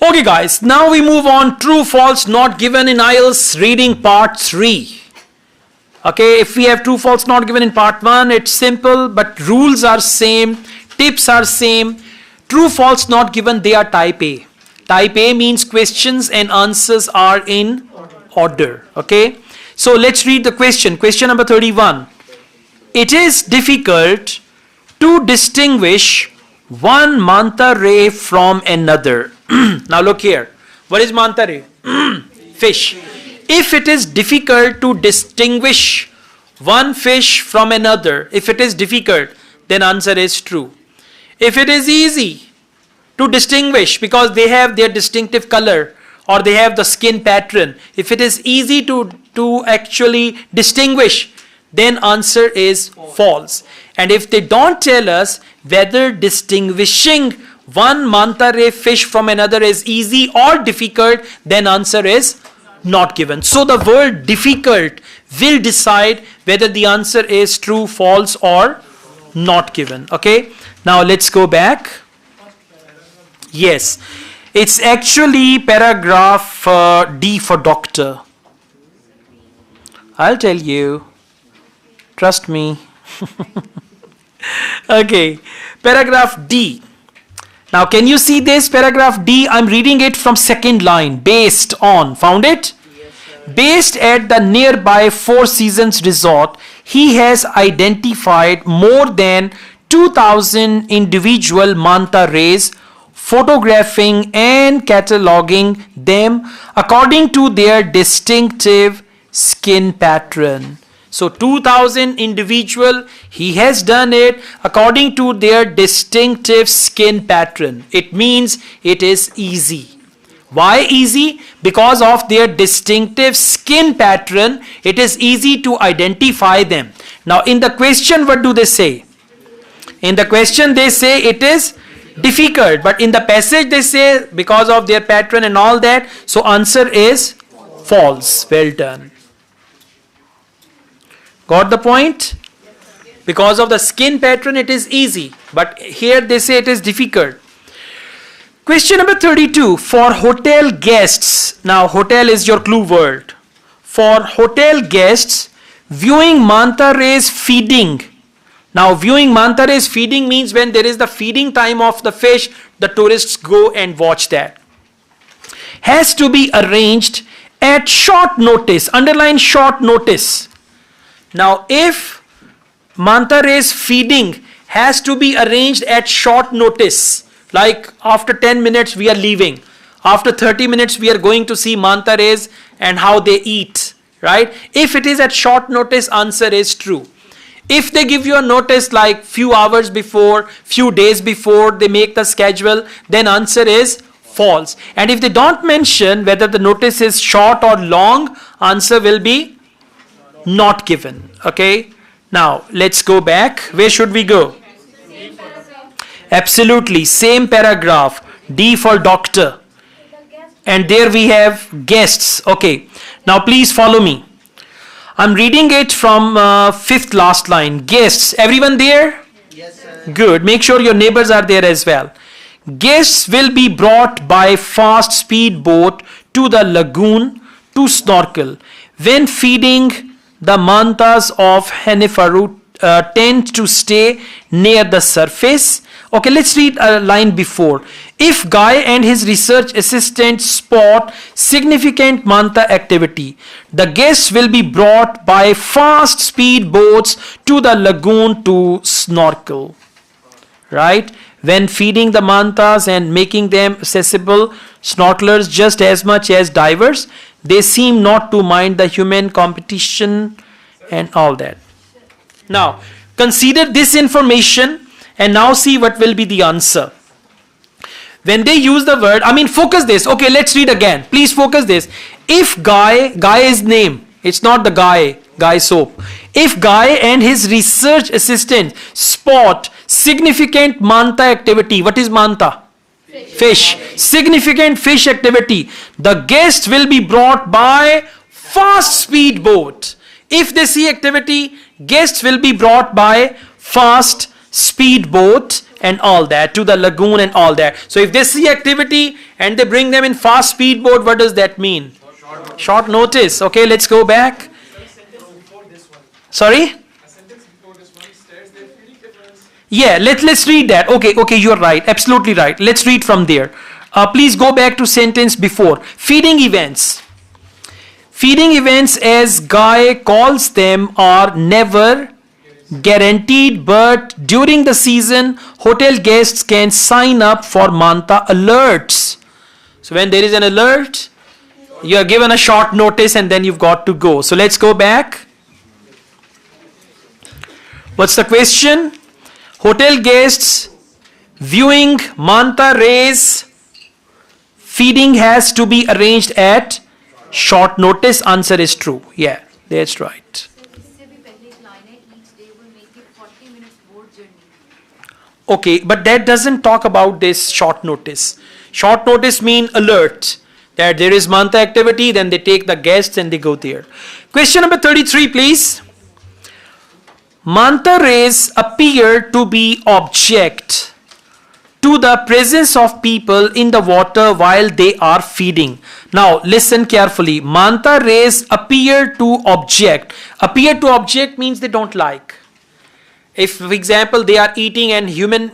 Okay guys, now we move on. True, false, not given in IELTS reading part 3. Okay, if we have true, false, not given in part 1, it's simple, but rules are same, tips are same. True, false, not given, they are type A. Type A means questions and answers are in order. Okay, so let's read the question. Question number 31. It is difficult to distinguish one manta ray from another. Now look here. What is manta ray? Fish. If it is difficult to distinguish one fish from another, if it is difficult, then answer is true. If it is easy to distinguish because they have their distinctive color or they have the skin pattern, if it is easy to actually distinguish, then answer is false. And if they don't tell us whether distinguishing one manta ray fish from another is easy or difficult, then answer is not given. So the word difficult will decide whether the answer is true, false or not given. Okay, now let's go back. Yes, it's actually paragraph D for doctor. I'll tell you, trust me. Okay, paragraph D. Now can you see this paragraph D? I'm reading it from second line. Based on, found it? Yes, based at the nearby Four Seasons resort, he has identified more than 2,000 individual manta rays, photographing and cataloging them according to their distinctive skin pattern. So 2,000 individual, he has done it according to their distinctive skin pattern. It means it is easy. Why easy? Because of their distinctive skin pattern, it is easy to identify them. Now in the question, what do they say? In the question they say it is difficult, but in the passage they say because of their pattern and all that. So answer is false. Well done. Got the point? Because of the skin pattern it is easy, but here they say it is difficult. Question number 32. For hotel guests, now hotel is your clue word. For hotel guests, viewing manta rays feeding. Now viewing manta rays feeding means when there is the feeding time of the fish, the tourists go and watch that. Has to be arranged at short notice. Underline short notice. Now if manta rays feeding has to be arranged at short notice, like after 10 minutes we are leaving, after 30 minutes we are going to see manta rays and how they eat, right? If it is at short notice, answer is true. If they give you a notice like few hours before, few days before they make the schedule, then answer is false. And if they don't mention whether the notice is short or long, answer will be not given. Okay, now let's go back. Where should we go? Absolutely same paragraph. D for doctor, and there we have guests. Okay, now please follow me. I'm reading it from fifth last line. Guests, everyone there? Yes, sir. Good. Make sure your neighbors are there as well. Guests will be brought by fast speed boat to the lagoon to snorkel. When feeding, the mantas of Hanifaru tend to stay near the surface. Okay, let's read a line before. If Guy and his research assistant spot significant manta activity, the guests will be brought by fast speed boats to the lagoon to snorkel. Right? When feeding the mantas and making them accessible, snorkelers just as much as divers, they seem not to mind the human competition and all that. Now, consider this information and now see what will be the answer. When they use the word, focus this. Okay, let's read again. Please focus this. If Guy is name, it's not the Guy soap. If Guy and his research assistant spot significant manta activity, what is manta? Fish. Significant fish activity, the guest will be brought by fast speed boat. If they see activity, guests will be brought by fast speed boat and all that, to the lagoon and all that. So if they see activity and they bring them in fast speedboat, what does that mean? Short notice. Okay, let's go back. Sorry? Yeah, let's read that. Okay, you're right. Absolutely right. Let's read from there. Please go back to sentence before. Feeding events. Feeding events, as Guy calls them, are never guaranteed, but during the season, hotel guests can sign up for Manta alerts. So when there is an alert, you are given a short notice and then you've got to go. So let's go back. What's the question? Hotel guests viewing manta rays feeding has to be arranged at short notice. Answer is true. Yeah, that's right. Okay, but that doesn't talk about this short notice. Short notice mean alert that there is manta activity, then they take the guests and they go there. Question number 33, please. Manta rays appear to be object to the presence of people in the water while they are feeding. Now listen carefully. Manta rays appear to object. Appear to object means they don't like. If, for example, they are eating and human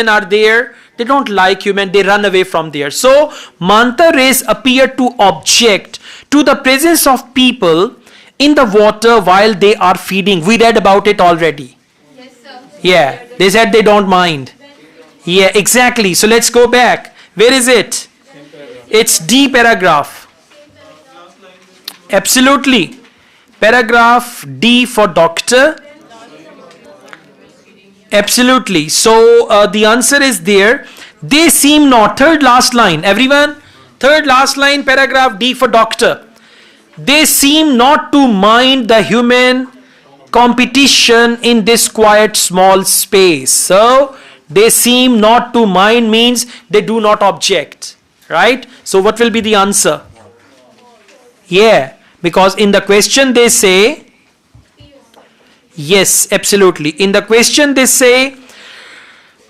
are there, they don't like human, they run away from there. So manta rays appear to object to the presence of people in the water while they are feeding. We read about it already. Yes, sir. Yeah, they said they don't mind. Yeah, exactly. So let's go back. Where is it? It's D paragraph. Absolutely. Paragraph D for doctor. Absolutely. So the answer is there. They seem not. Third last line. Everyone? Third last line, paragraph D for doctor. They seem not to mind the human competition in this quiet small space. So they seem not to mind means they do not object. Right? So what will be the answer? Yeah. Because in the question they say, yes, absolutely. In the question they say,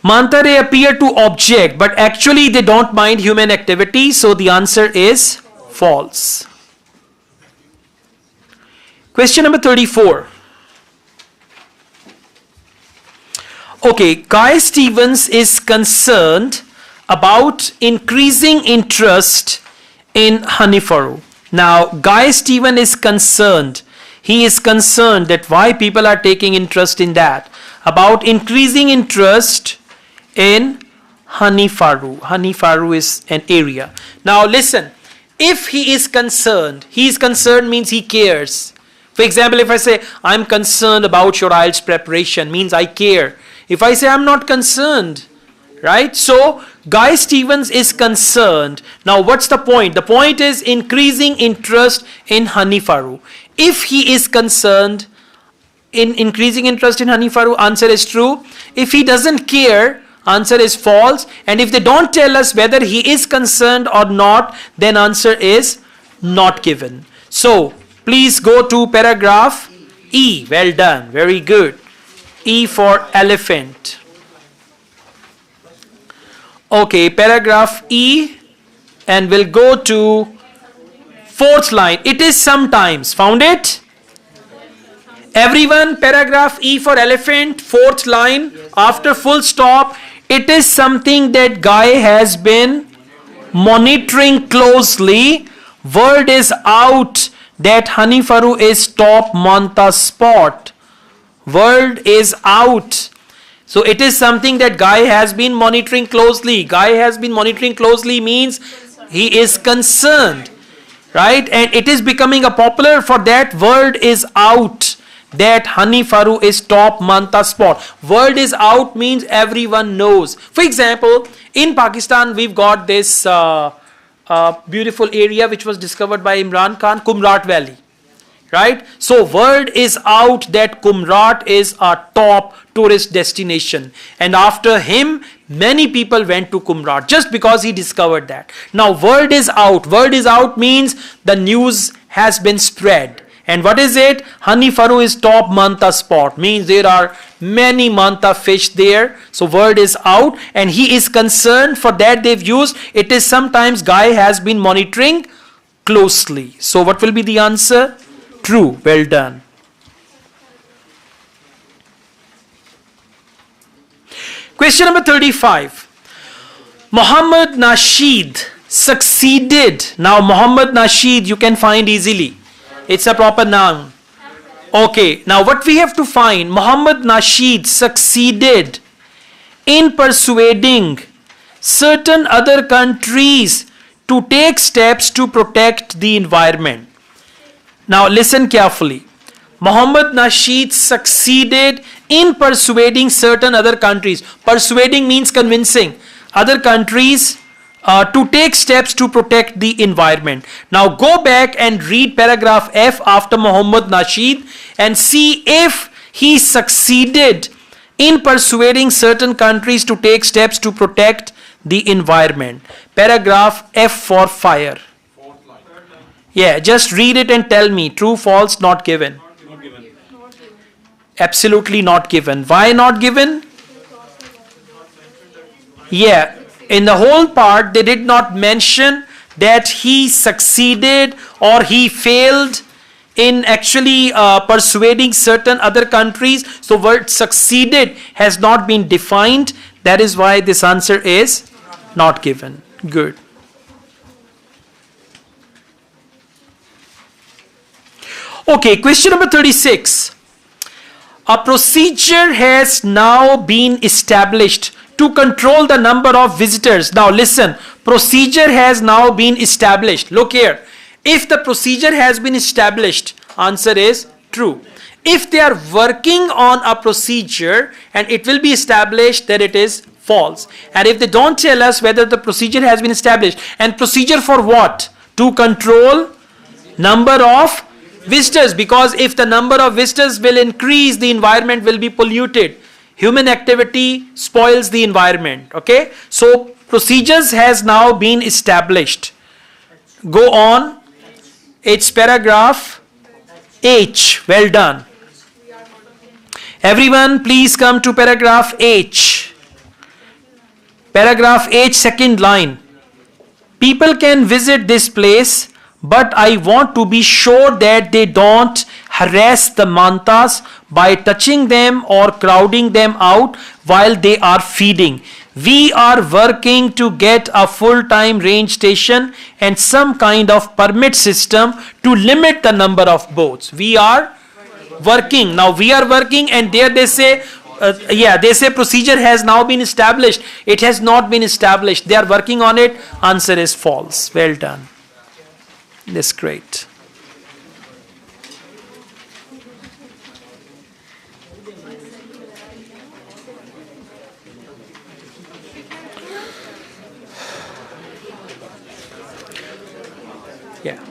manta ray appear to object, but actually they don't mind human activity. So the answer is false. Question number 34. Okay, Guy Stevens is concerned about increasing interest in honey furrow. Now, Guy Stevens is concerned. He is concerned that why people are taking interest in that. About increasing interest in honey furrow. Honey furrow is an area. Now listen, if he is concerned means he cares. For example, if I say, I'm concerned about your IELTS preparation, means I care. If I say, I'm not concerned, right? So, Guy Stevens is concerned. Now, what's the point? The point is increasing interest in honey furrow. If he is concerned in increasing interest in honey furrow, answer is true. If he doesn't care, answer is false. And if they don't tell us whether he is concerned or not, then answer is not given. So, please go to paragraph E. Well done. Very good. E for elephant. Okay, paragraph E, and we'll go to fourth line. It is sometimes. Found it? Everyone, paragraph E for elephant, fourth line, after full stop. It is something that Guy has been monitoring closely. Word is out that honey furrow is top manta spot. Word is out. So it is something that Guy has been monitoring closely. Guy has been monitoring closely means he is concerned. Right? And it is becoming a popular for that. Word is out that honey furrow is top manta spot. Word is out means everyone knows. For example, in Pakistan we've got this beautiful area which was discovered by Imran Khan, Kumrat Valley. Right? So word is out that Kumrat is a top tourist destination. And after him, many people went to Kumrat just because he discovered that. Now word is out. Word is out means the news has been spread. And what is it? Honey Faru is top manta spot. Means there are many manta fish there. So word is out. And he is concerned. For that they've used. It is sometimes guy has been monitoring closely. So what will be the answer? True. Well done. Question number 35. Muhammad Nasheed succeeded. Now Muhammad Nasheed you can find easily. It's a proper noun. Okay. Now what we have to find? Muhammad Nasheed succeeded in persuading certain other countries to take steps to protect the environment. Now listen carefully. Muhammad Nasheed succeeded in persuading certain other countries. Persuading means convincing other countries to take steps to protect the environment. Now go back and read paragraph F after Muhammad Nasheed and see if he succeeded in persuading certain countries to take steps to protect the environment. Paragraph F for fire. Yeah, just read it and tell me true, false, not given. Absolutely not given. Why not given? Yeah, in the whole part they did not mention that he succeeded or he failed in actually persuading certain other countries. So word succeeded has not been defined. That is why this answer is not given. Good. Okay, question number 36. A procedure has now been established to control the number of visitors. Now listen, procedure has now been established. Look here. If the procedure has been established, answer is true. If they are working on a procedure and it will be established, then it is false. And if they don't tell us whether the procedure has been established, and procedure for what? To control number of visitors, because if the number of visitors will increase, the environment will be polluted. Human activity spoils the environment. Okay, so procedures has now been established. Go on. It's paragraph H. Well done. Everyone please come to paragraph H. Paragraph H, second line. People can visit this place, but I want to be sure that they don't harass the mantas by touching them or crowding them out while they are feeding. We are working to get a full-time range station and some kind of permit system to limit the number of boats. We are working. Now we are working, and there they say, they say procedure has now been established. It has not been established. They are working on it. Answer is false. Well done. That's great. Yeah.